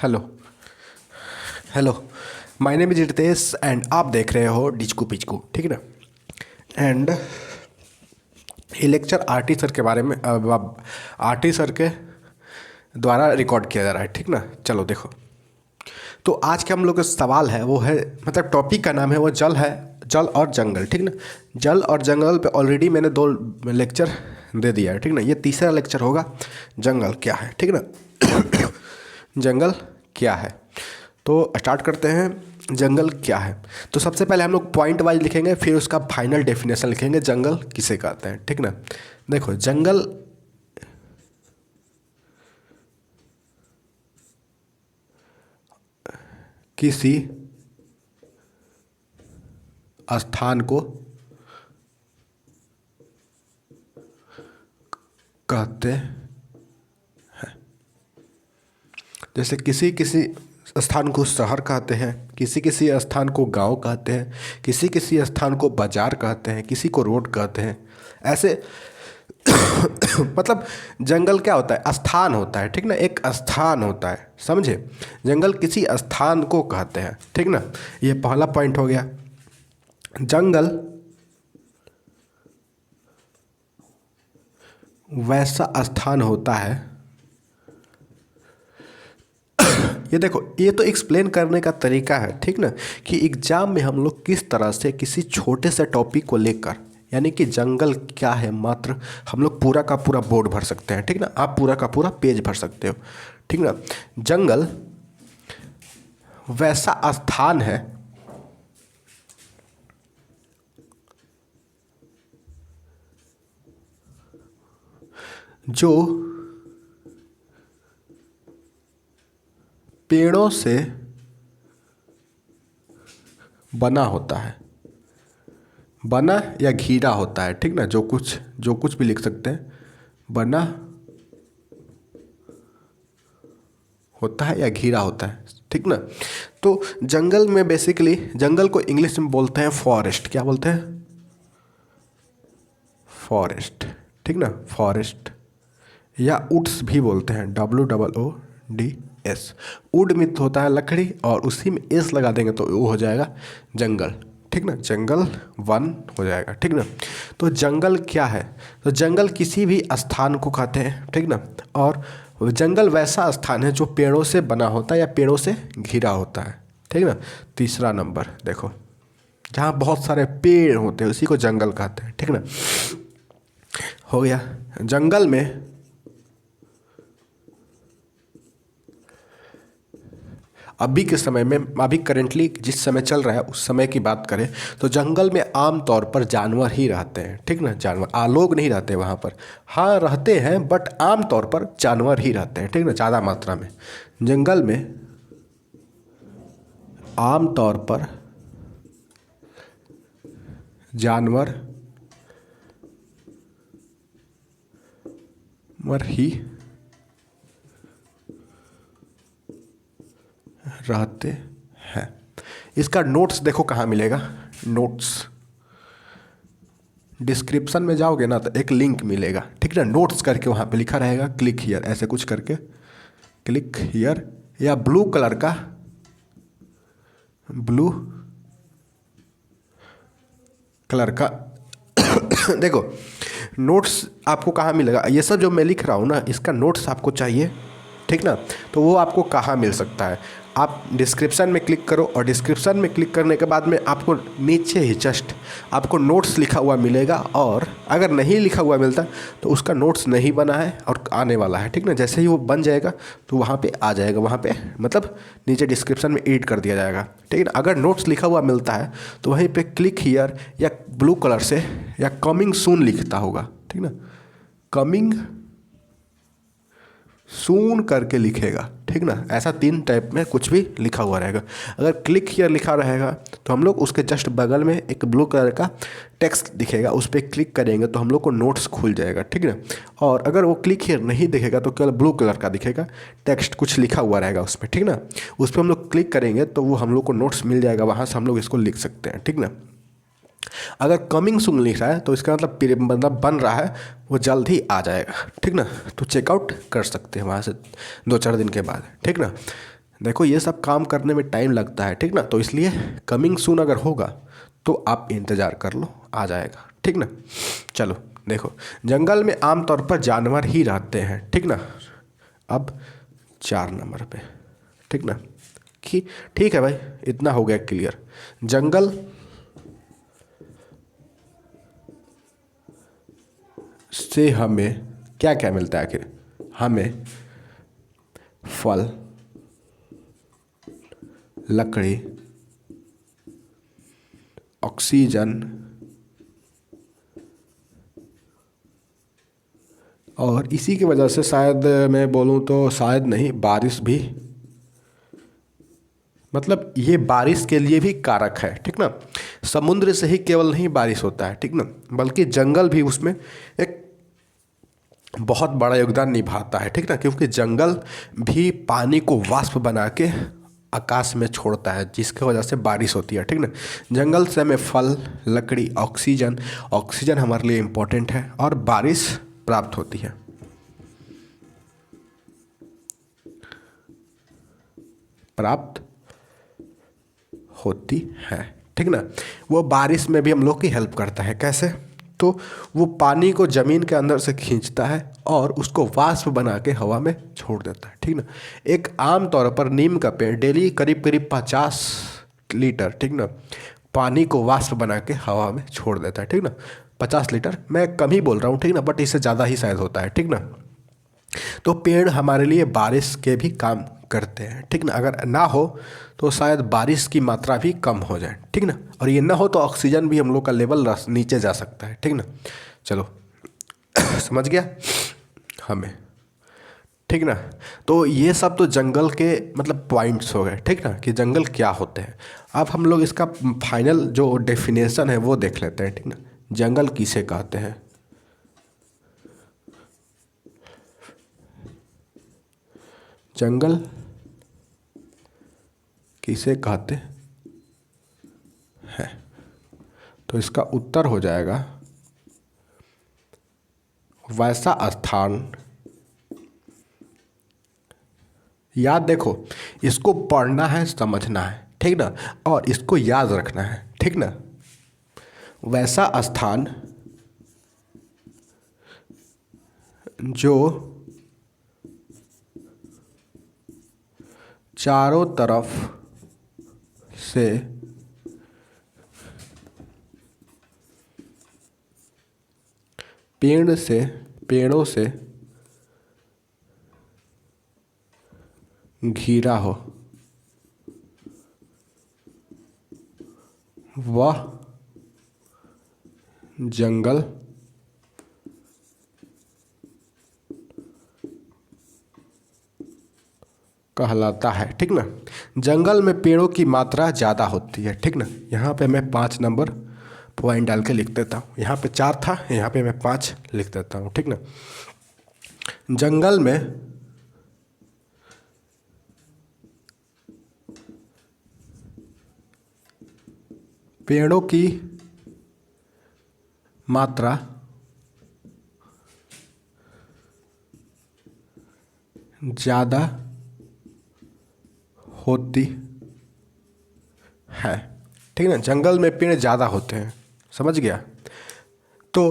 Hello hello. My name is Ritesh and आप देख रहे हो डिचकू पिचकू, ठीक है ना। एंड ये लेक्चर आरटी सर के बारे में आरटी सर के द्वारा रिकॉर्ड किया जा रहा है, ठीक ना। चलो देखो, तो आज के हम लोग का सवाल है वो है, मतलब टॉपिक का नाम है वो जल है, जल और जंगल, ठीक ना। जल और जंगल पे ऑलरेडी मैंने 2 लेक्चर दे दिया है, ठीक ना। ये तीसरा लेक्चर होगा, जंगल क्या है, ठीक ना। जंगल क्या है, तो स्टार्ट करते हैं। जंगल क्या है, तो सबसे पहले हम लोग पॉइंट वाइज लिखेंगे, फिर उसका फाइनल डेफिनेशन लिखेंगे, जंगल किसे कहते हैं, ठीक ना। देखो, जंगल किसी स्थान को कहते हैं, जैसे किसी किसी स्थान को शहर कहते हैं, किसी किसी स्थान को गांव कहते हैं, किसी किसी स्थान को बाजार कहते हैं, किसी को रोड कहते हैं, ऐसे। मतलब जंगल क्या होता है, स्थान होता है, ठीक ना। एक स्थान होता है, समझे। जंगल किसी स्थान को कहते हैं, ठीक ना। ये पहला पॉइंट हो गया। जंगल वैसा स्थान होता है, ये देखो, ये तो एक्सप्लेन करने का तरीका है, ठीक ना। कि एग्जाम में हम लोग किस तरह से किसी छोटे से टॉपिक को लेकर, यानी कि जंगल क्या है, मात्र हम लोग पूरा का पूरा बोर्ड भर सकते हैं, ठीक ना। आप पूरा का पूरा पेज भर सकते हो, ठीक ना। जंगल वैसा स्थान है जो पेड़ों से बना होता है, बना या घिरा होता है, ठीक ना। जो कुछ भी लिख सकते हैं, बना होता है या घिरा होता है, ठीक ना। तो जंगल में बेसिकली, जंगल को इंग्लिश में बोलते हैं फॉरेस्ट। क्या बोलते हैं? फॉरेस्ट, ठीक ना। फॉरेस्ट या वुड्स भी बोलते हैं, WOODS। वुड में होता है लकड़ी, और उसी में एस लगा देंगे तो वो हो जाएगा जंगल, ठीक ना। जंगल 1 हो जाएगा, ठीक ना। तो जंगल क्या है, तो जंगल किसी भी स्थान को कहते हैं, ठीक ना। और जंगल वैसा स्थान है जो पेड़ों से बना होता है या पेड़ों से घिरा होता है, ठीक ना। तीसरा नंबर देखो, जहाँ बहुत सारे पेड़ होते हैं उसी को जंगल कहते हैं, ठीक ना। हो गया। जंगल में अभी के समय में, अभी करेंटली जिस समय चल रहा है उस समय की बात करें तो जंगल में आम तौर पर जानवर ही रहते हैं, ठीक ना। जानवर, लोग नहीं रहते वहाँ पर। हाँ रहते हैं, बट आम तौर पर जानवर ही रहते हैं, ठीक ना, ज़्यादा मात्रा में। जंगल में आम तौर पर जानवर ही रहते हैं। इसका नोट्स देखो कहाँ मिलेगा, नोट्स डिस्क्रिप्शन में जाओगे ना तो एक लिंक मिलेगा, ठीक ना। नोट्स करके वहाँ पे लिखा रहेगा क्लिक हियर, ऐसे कुछ करके क्लिक हियर, या ब्लू कलर का, ब्लू कलर का देखो नोट्स आपको कहाँ मिलेगा। ये सब जो मैं लिख रहा हूँ ना, इसका नोट्स आपको चाहिए, ठीक ना। तो वो आपको कहाँ मिल सकता है, आप डिस्क्रिप्शन में क्लिक करो, और डिस्क्रिप्शन में क्लिक करने के बाद में आपको नीचे ही जस्ट आपको नोट्स लिखा हुआ मिलेगा। और अगर नहीं लिखा हुआ मिलता तो उसका नोट्स नहीं बना है और आने वाला है, ठीक ना। जैसे ही वो बन जाएगा तो वहाँ पे आ जाएगा, वहाँ पे मतलब नीचे डिस्क्रिप्शन में एड कर दिया जाएगा, ठीक है ना। अगर नोट्स लिखा हुआ मिलता है तो वहीं पे क्लिक हियर या ब्लू कलर से या कमिंग सून लिखता होगा, ठीक ना। कमिंग सून करके लिखेगा, ठीक ना। ऐसा 3 टाइप में कुछ भी लिखा हुआ रहेगा। अगर क्लिक हियर लिखा रहेगा तो हम लोग उसके जस्ट बगल में एक ब्लू कलर का टेक्स्ट दिखेगा, उस पर क्लिक करेंगे तो हम लोग को नोट्स खुल जाएगा, ठीक ना। और अगर वो क्लिक हियर नहीं दिखेगा तो केवल ब्लू कलर का दिखेगा, टेक्स्ट कुछ लिखा हुआ रहेगा उस पर, ठीक ना। उस पर हम लोग क्लिक करेंगे तो वो हम लोग को नोट्स मिल जाएगा, वहाँ से हम लोग इसको लिख सकते हैं, ठीक ना। अगर कमिंग सून लिख रहा है तो इसका मतलब बन रहा है, वो जल्द ही आ जाएगा, ठीक ना। तो चेकआउट कर सकते हैं वहाँ से 2-4 दिन के बाद, ठीक ना। देखो ये सब काम करने में टाइम लगता है, ठीक ना, तो इसलिए कमिंग सून अगर होगा तो आप इंतज़ार कर लो, आ जाएगा, ठीक ना। चलो देखो, जंगल में आमतौर पर जानवर ही रहते हैं, ठीक ना। अब 4 नंबर पे, ठीक ना, कि ठीक है भाई, इतना हो गया क्लियर। जंगल से हमें क्या क्या मिलता है आखिर? हमें फल, लकड़ी, ऑक्सीजन और इसी की वजह से शायद मैं बोलूँ तो शायद नहीं, बारिश भी, मतलब ये बारिश के लिए भी कारक है, ठीक ना। समुद्र से ही केवल नहीं बारिश होता है, ठीक ना, बल्कि जंगल भी उसमें एक बहुत बड़ा योगदान निभाता है, ठीक ना, क्योंकि जंगल भी पानी को वाष्प बना के आकाश में छोड़ता है, जिसकी वजह से बारिश होती है, ठीक ना। जंगल से हमें फल, लकड़ी, ऑक्सीजन, ऑक्सीजन हमारे लिए इम्पोर्टेंट है, और बारिश प्राप्त होती है। प्राप्त होती है, ठीक ना। वो बारिश में भी हम लोग की हेल्प करता है, कैसे? तो वो पानी को ज़मीन के अंदर से खींचता है और उसको वाष्प बना के हवा में छोड़ देता है, ठीक ना। एक आम तौर पर नीम का पेड़ डेली करीब करीब 50 लीटर, ठीक ना, पानी को वाष्प बना के हवा में छोड़ देता है, ठीक ना। 50 लीटर, मैं कम ही बोल रहा हूँ, ठीक ना, बट इससे ज़्यादा ही शायद होता है, ठीक ना। तो पेड़ हमारे लिए बारिश के भी काम करते हैं, ठीक ना। अगर ना हो तो शायद बारिश की मात्रा भी कम हो जाए, ठीक ना, और ये ना हो तो ऑक्सीजन भी हम लोग का लेवल नीचे जा सकता है, ठीक ना। चलो समझ गया हमें, ठीक ना। तो ये सब तो जंगल के मतलब पॉइंट्स हो गए, ठीक ना, कि जंगल क्या होते हैं। अब हम लोग इसका फाइनल जो डेफिनेशन है वो देख लेते हैं, ठीक ना। जंगल किसे कहते हैं? जंगल किसे कहते हैं? तो इसका उत्तर हो जाएगा वैसा स्थान, याद देखो, इसको पढ़ना है, समझना है, ठीक ना, और इसको याद रखना है, ठीक ना। वैसा स्थान जो चारों तरफ से पेड़ों से घिरा हो, वह जंगल कहलाता है, ठीक ना। जंगल में पेड़ों की मात्रा ज़्यादा होती है, ठीक ना। यहाँ पे मैं 5 नंबर पॉइंट डाल के लिख देता हूँ, यहाँ पे 4 था, यहाँ पे मैं 5 लिख देता हूँ, ठीक ना। जंगल में पेड़ों की मात्रा ज़्यादा होती है, ठीक ना। जंगल में पेड़ ज़्यादा होते हैं, समझ गया। तो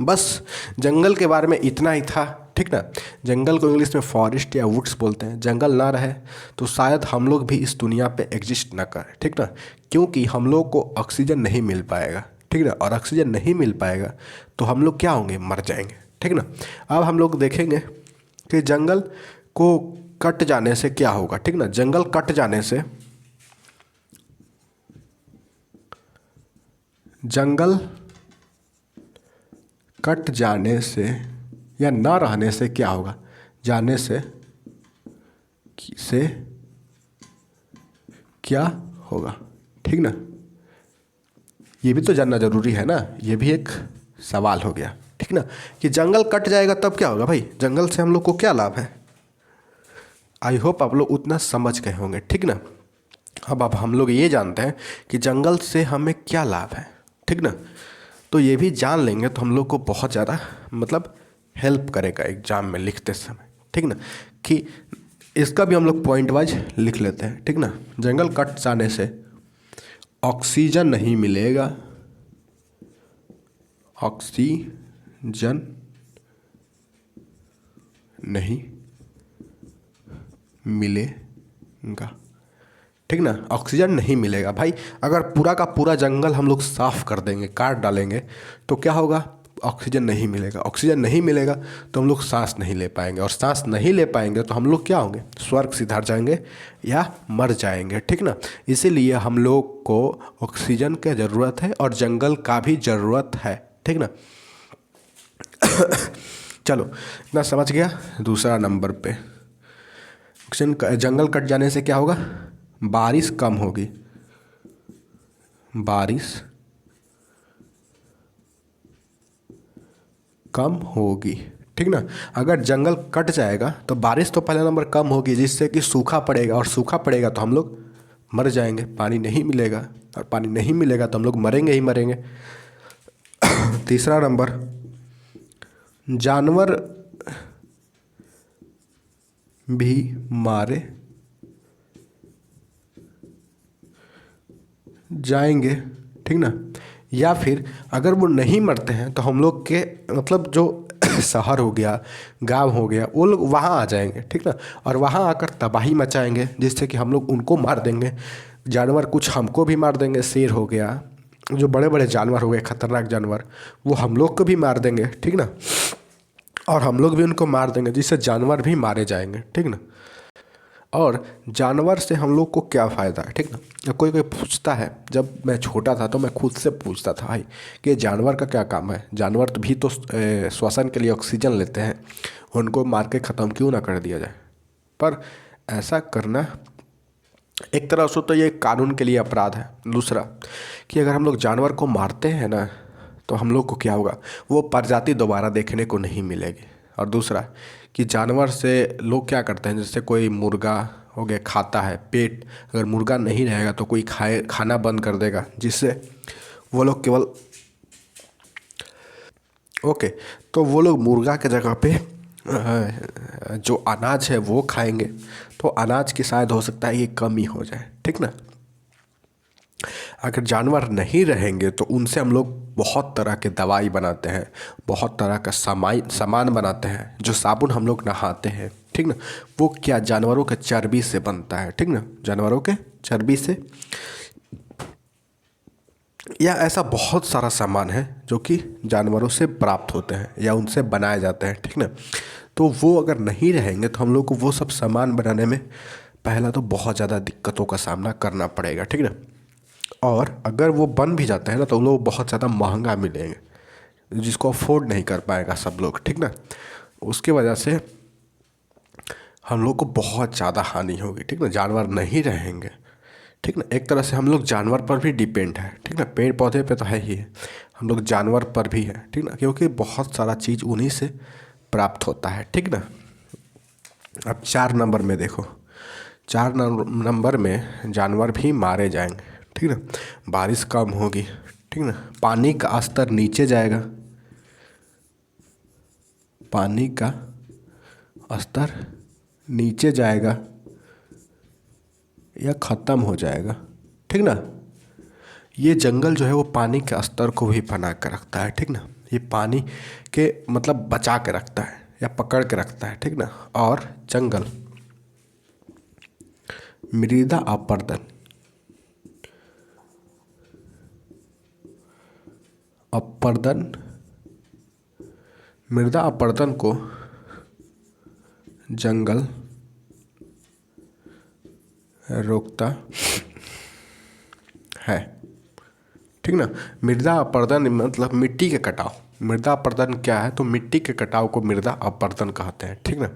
बस जंगल के बारे में इतना ही था, ठीक ना। जंगल को इंग्लिश में फॉरेस्ट या वुड्स बोलते हैं। जंगल ना रहे तो शायद हम लोग भी इस दुनिया पे एग्जिस्ट ना करें, ठीक ना, क्योंकि हम लोग को ऑक्सीजन नहीं मिल पाएगा, ठीक ना, और ऑक्सीजन नहीं मिल पाएगा तो हम लोग क्या होंगे? मर जाएंगे, ठीक ना। अब हम लोग देखेंगे कि जंगल को कट जाने से क्या होगा, ठीक ना। जंगल कट जाने से, जंगल कट जाने से या ना रहने से क्या होगा? जाने से क्या होगा, ठीक ना। ये भी तो जानना जरूरी है ना, ये भी एक सवाल हो गया, ठीक ना, कि जंगल कट जाएगा तब क्या होगा भाई? जंगल से हम लोग को क्या लाभ है? आई होप आप लोग उतना समझ गए होंगे, ठीक ना। अब हम लोग ये जानते हैं कि जंगल से हमें क्या लाभ है, ठीक ना। तो ये भी जान लेंगे तो हम लोग को बहुत ज़्यादा मतलब हेल्प करेगा एग्ज़ाम में लिखते समय, ठीक ना, कि इसका भी हम लोग पॉइंट वाइज लिख लेते हैं, ठीक ना। जंगल कट जाने से ऑक्सीजन नहीं मिलेगा, ऑक्सीजन नहीं मिलेगा, ठीक ना। ऑक्सीजन नहीं मिलेगा भाई। अगर पूरा का पूरा जंगल हम लोग साफ कर देंगे, काट डालेंगे, तो क्या होगा? ऑक्सीजन नहीं मिलेगा। ऑक्सीजन नहीं मिलेगा तो हम लोग सांस नहीं ले पाएंगे, और सांस नहीं ले पाएंगे तो हम लोग क्या होंगे? स्वर्ग सिधार जाएंगे या मर जाएंगे, ठीक ना। इसीलिए हम लोग को ऑक्सीजन की ज़रूरत है और जंगल का भी ज़रूरत है, ठीक ना। चलो, इतना समझ गया। दूसरा नंबर पे जंगल कट जाने से क्या होगा? बारिश कम होगी, बारिश कम होगी, ठीक ना। अगर जंगल कट जाएगा तो बारिश तो पहला नंबर कम होगी, जिससे कि सूखा पड़ेगा, और सूखा पड़ेगा तो हम लोग मर जाएंगे, पानी नहीं मिलेगा, और पानी नहीं मिलेगा तो हम लोग मरेंगे ही मरेंगे। तीसरा नंबर, जानवर भी मारे जाएंगे, ठीक ना। या फिर अगर वो नहीं मरते हैं तो हम लोग के मतलब जो शहर हो गया, गांव हो गया, वो लोग वहाँ आ जाएंगे, ठीक ना। और वहाँ आकर तबाही मचाएंगे, जिससे कि हम लोग उनको मार देंगे। जानवर कुछ हमको भी मार देंगे, शेर हो गया, जो बड़े बड़े जानवर हो गए, खतरनाक जानवर, वो हम लोग को भी मार देंगे, ठीक ना। और हम लोग भी उनको मार देंगे, जिससे जानवर भी मारे जाएंगे, ठीक ना। और जानवर से हम लोग को क्या फ़ायदा है, ठीक ना। कोई कोई पूछता है, जब मैं छोटा था तो मैं खुद से पूछता था भाई कि जानवर का क्या काम है? जानवर तो भी तो श्वसन के लिए ऑक्सीजन लेते हैं, उनको मार के ख़त्म क्यों ना कर दिया जाए? पर ऐसा करना एक तरह से तो ये कानून के लिए अपराध है। दूसरा कि अगर हम लोग जानवर को मारते हैं ना, तो हम लोग को क्या होगा? वो प्रजाति दोबारा देखने को नहीं मिलेगी। और दूसरा कि जानवर से लोग क्या करते हैं, जैसे कोई मुर्गा हो गया खाता है, पेट अगर मुर्गा नहीं रहेगा तो कोई खाना बंद कर देगा, जिससे वो लोग केवल ओके, तो वो लोग मुर्गा के जगह पे जो अनाज है वो खाएंगे, तो अनाज की शायद हो सकता है ये कमी हो जाए, ठीक ना। अगर जानवर नहीं रहेंगे तो उनसे हम लोग बहुत तरह के दवाई बनाते हैं, बहुत तरह का सामान बनाते हैं। जो साबुन हम लोग नहाते हैं, ठीक ना, वो क्या जानवरों के चर्बी से बनता है, ठीक ना, जानवरों के चर्बी से। या ऐसा बहुत सारा सामान है जो कि जानवरों से प्राप्त होते हैं या उनसे बनाए जाते हैं, ठीक ना। तो वो अगर नहीं रहेंगे तो हम लोग को वो सब सामान बनाने में पहला तो बहुत ज़्यादा दिक्कतों का सामना करना पड़ेगा, ठीक ना। और अगर वो बन भी जाता है ना तो उन लोग बहुत ज़्यादा महंगा मिलेंगे, जिसको अफोर्ड नहीं कर पाएगा सब लोग, ठीक ना। उसके वजह से हम लोग को बहुत ज़्यादा हानि होगी, ठीक ना। जानवर नहीं रहेंगे, ठीक ना। एक तरह से हम लोग जानवर पर भी डिपेंड है, ठीक ना। पेड़ पौधे पे तो है ही है, हम लोग जानवर पर भी है, ठीक ना, क्योंकि बहुत सारा चीज़ उन्हीं से प्राप्त होता है, ठीक ना। अब 4 नंबर में देखो, 4 नंबर में जानवर भी मारे जाएंगे, ठीक ना। बारिश कम होगी, ठीक ना। पानी का स्तर नीचे जाएगा, पानी का स्तर नीचे जाएगा या ख़त्म हो जाएगा, ठीक ना। ये जंगल जो है वो पानी के स्तर को भी बना कर रखता है, ठीक ना। ये पानी के मतलब बचा के रखता है या पकड़ के रखता है, ठीक ना। और जंगल मृदा अपरदन मृदा अपरदन को जंगल रोकता है, ठीक ना। मृदा अपरदन मतलब मिट्टी के कटाव। मृदा अपरदन क्या है? तो मिट्टी के कटाव को मृदा अपरदन कहते हैं, ठीक ना।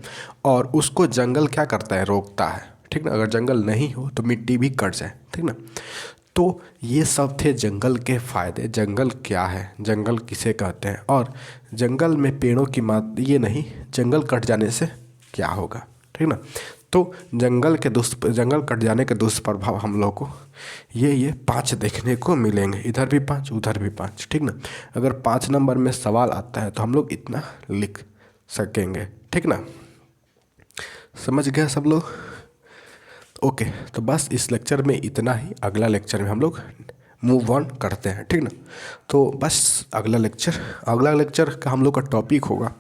और उसको जंगल क्या करता है? रोकता है, ठीक ना। अगर जंगल नहीं हो तो मिट्टी भी कट जाए, ठीक ना। तो ये सब थे जंगल के फ़ायदे। जंगल क्या है, जंगल किसे कहते हैं, और जंगल में पेड़ों की मात्रा, ये नहीं जंगल कट जाने से क्या होगा, ठीक ना। तो जंगल कट जाने के दुष्प्रभाव हम लोग को ये 5 देखने को मिलेंगे, इधर भी 5 उधर भी 5, ठीक ना। अगर 5 नंबर में सवाल आता है तो हम लोग इतना लिख सकेंगे, ठीक ना। समझ गया सब लोग? ओके, तो बस इस लेक्चर में इतना ही। अगला लेक्चर में हम लोग मूव ऑन करते हैं, ठीक ना? तो बस अगला लेक्चर का हम लोग का टॉपिक होगा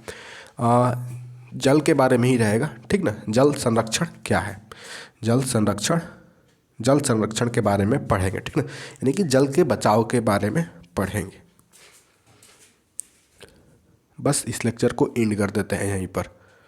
जल के बारे में ही रहेगा, ठीक ना? जल संरक्षण क्या है, जल संरक्षण के बारे में पढ़ेंगे, ठीक ना? यानी कि जल के बचाव के बारे में पढ़ेंगे। बस इस लेक्चर को एंड कर देते हैं यहीं पर।